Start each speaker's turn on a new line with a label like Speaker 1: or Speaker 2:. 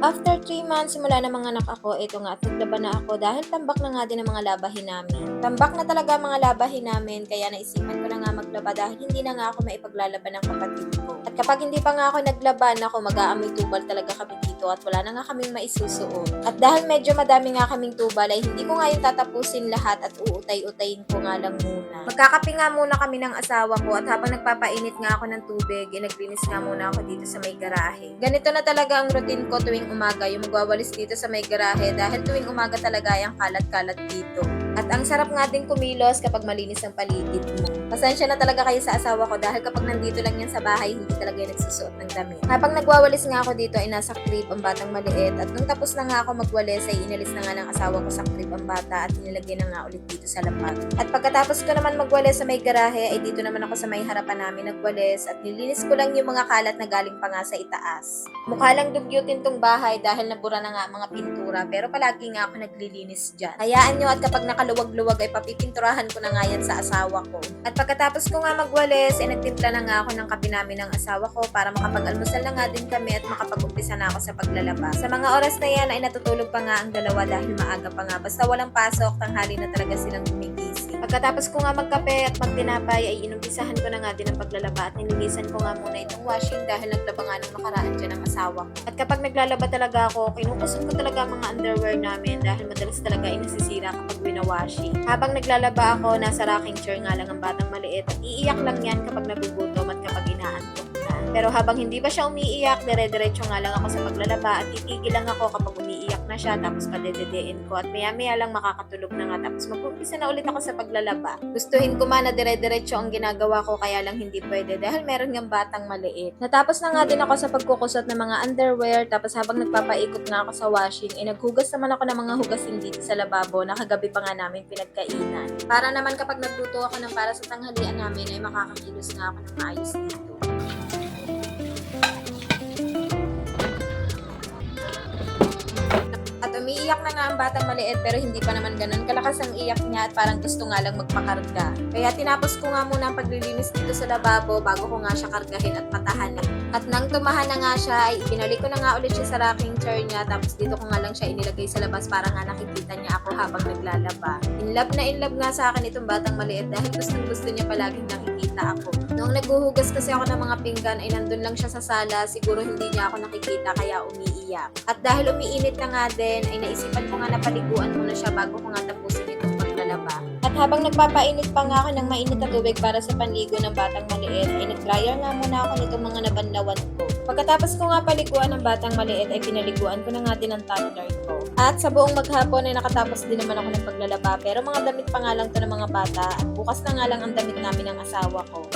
Speaker 1: After 3 months, simula na manganak ako, ito nga at naglaba na ako dahil tambak na nga din ang mga labahin namin. Tambak na talaga ang mga labahin namin kaya naisipan ko na nga maglaba dahil hindi na nga ako maipaglalaban ng kapatid ko. At kapag hindi pa nga ako naglaban, ako mag-aamoy tubal talaga kami dito at wala na nga kaming maisusuot. At dahil medyo madami nga kaming tubal ay hindi ko nga yung tatapusin lahat at uutay-utayin ko nga lang muna. Magkakape nga muna kami ng asawa ko at habang nagpapainit nga ako ng tubig, naglinis nga muna ako dito sa may garahe. Ganito na talaga ang routine ko tuwing umaga, yung magwawalis dito sa may garahe dahil tuwing umaga talaga yung kalat-kalat dito. At ang sarap nga din kumilos kapag malinis ang paligid mo. Pasensya na talaga kayo sa asawa ko dahil kapag nandito lang yan sa bahay, hindi talaga yung nagsusuot ng damit. Habang nagwawalis nga ako dito ay nasa crib ang batang maliit at nung tapos na nga ako magwalis ay inalis na nga ng asawa ko sa crib ang bata at inilagay na nga ulit dito sa lapag. At pagkatapos ko naman magwalis sa may garahe ay dito naman ako sa may harapan namin nagwalis at nilinis ko lang yung mga kalat na galing pa nga sa itaas. Mukha lang dugyutin tong bahay dahil nabura na nga mga pintura pero palagi nga ako naglilinis dyan. Hayaan nyo at kapag nakaluwag-luwag ay papipinturahan ko na nga yan sa asawa ko. At pagkatapos ko nga magwalis ay nagtimpla na nga ako ng kape namin ng asawa ko para makapag-almusal na nga din kami at makapag-umpisa na ako sa paglalaba. Sa mga oras na yan ay natutulog pa nga ang dalawa dahil maaga pa nga. Basta walang pasok, tanghali na talaga silang gumigising. Pagkatapos ko nga magkape at magtinapay ay inumpisahan ko na nga din ang paglalaba at nililisan ko nga muna itong washing dahil naglaba nga nung nakaraan dyan ang asawa ko. At kapag naglalaba talaga ako, kinukusot ko talaga ang mga underwear namin dahil madalas talaga ay nasisira kapag winawashing. Habang naglalaba ako, nasa rocking chair nga lang ang batang maliit at iiyak lang yan kapag nagugutom at kapag inaantok na. Pero habang hindi pa siya umiiyak, dire-diretso nga lang ako sa paglalaba at titigil lang ako kapag umiiyak na siya tapos padededein ko at maya-maya lang makakatulog na nga tapos mag-umpisa na ulit ako sa paglalaba. Gustuhin ko man na dire-diretso ang ginagawa ko kaya lang hindi pwede dahil meron ngang batang maliit. Natapos na nga din ako sa pagkukusot ng mga underwear tapos habang nagpapaikot nga ako sa washing ay naghugas naman ako ng mga hugasin dito sa lababo na kagabi pa nga namin pinagkainan. Para naman kapag nagluto ako ng para sa tanghalian namin ay makakakilos nga ako ng maayos dito. Umiiyak na nga ang batang maliit pero hindi pa naman ganun kalakas ang iyak niya at parang gusto nga lang magpakarga. Kaya tinapos ko nga muna ang paglilinis dito sa lababo bago ko nga siya kargahin at patahanan. At nang tumahan na nga siya ay ibinalik ko na nga ulit siya sa rocking chair niya tapos dito ko nga lang siya inilagay sa labas para nga nakikita niya ako habang naglalaba. In love nga sa akin itong batang maliit dahil gusto niya palaging nakikita ako. Noong naghuhugas kasi ako ng mga pinggan ay nandun lang siya sa sala, siguro hindi niya ako nakikita kaya umiiyak. At dahil umiinit na nga din ay naisipan ko nga na paliguan muna siya bago ko nga tapusin itong paglalaba. At habang nagpapainit pa nga ako ng mainit na tubig para sa panligo ng batang maliit ay nag-dryer nga muna ako nitong mga nabanlawan ko. Pagkatapos ko nga paliguan ng batang maliit ay pinaliguan ko na nga din ang toddler ko. At sa buong maghapon ay nakatapos din naman ako ng paglalaba pero mga damit pa nga lang to ng mga bata at bukas na nga lang ang damit namin ng asawa ko.